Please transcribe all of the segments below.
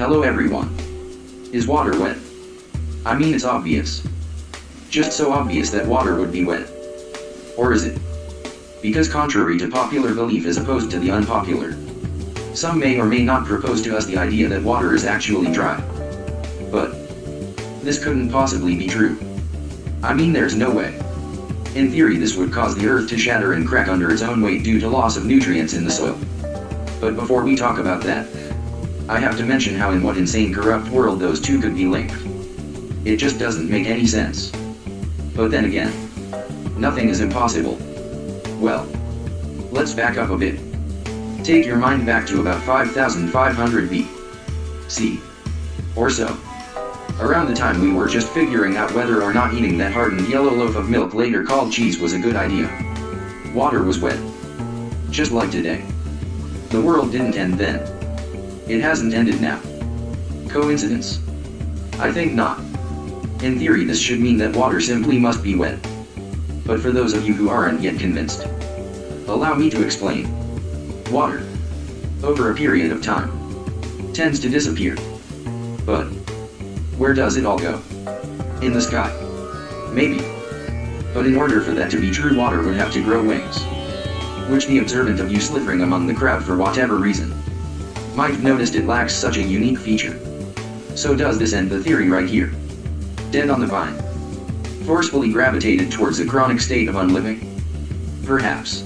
Hello everyone. Is water wet? I mean, it's obvious. Just so obvious that water would be wet. Or is it? Because contrary to popular belief as opposed to the unpopular, some may or may not propose to us the idea that water is actually dry. But this couldn't possibly be true. I mean, there's no way. In theory, this would cause the earth to shatter and crack under its own weight due to loss of nutrients in the soil. But before we talk about that, I have to mention how in what insane corrupt world those two could be linked. It just doesn't make any sense. But then again, nothing is impossible. Well, let's back up a bit. Take your mind back to about 5500 BC. Or so. Around the time we were just figuring out whether or not eating that hardened yellow loaf of milk later called cheese was a good idea. Water was wet. Just like today. The world didn't end then. It hasn't ended now. Coincidence? I think not. In theory, this should mean that water simply must be wet. But for those of you who aren't yet convinced, allow me to explain. Water, over a period of time, tends to disappear. But where does it all go? In the sky? Maybe. But in order for that to be true, water would have to grow wings. Which the observant of you slithering among the crowd for whatever reason might have noticed it lacks such a unique feature. So does this end the theory right here? Dead on the vine. Forcefully gravitated towards a chronic state of unliving? Perhaps.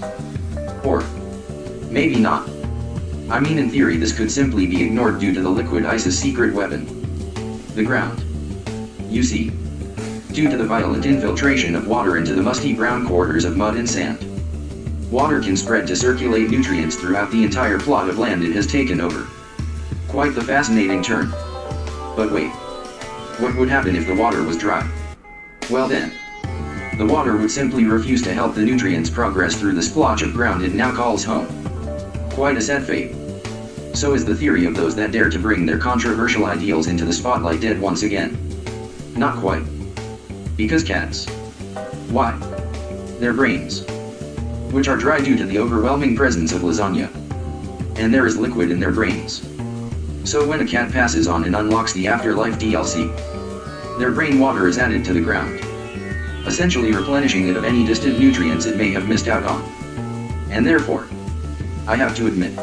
Or maybe not. I mean, in theory, this could simply be ignored due to the liquid ice's secret weapon. The ground. You see, due to the violent infiltration of water into the musty brown quarters of mud and sand, water can spread to circulate nutrients throughout the entire plot of land it has taken over. Quite the fascinating turn. But wait. What would happen if the water was dry? Well then, the water would simply refuse to help the nutrients progress through the splotch of ground it now calls home. Quite a sad fate. So is the theory of those that dare to bring their controversial ideals into the spotlight dead once again. Not quite. Because cats. Why? Their brains, which are dry due to the overwhelming presence of lasagna. And there is liquid in their brains. So when a cat passes on and unlocks the afterlife DLC, their brain water is added to the ground, essentially replenishing it of any distant nutrients it may have missed out on. And therefore, I have to admit,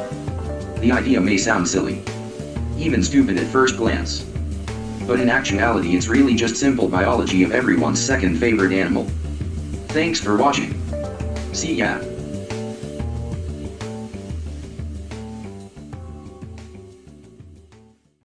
the idea may sound silly, even stupid at first glance. But in actuality, it's really just simple biology of everyone's second favorite animal. Thanks for watching. See ya.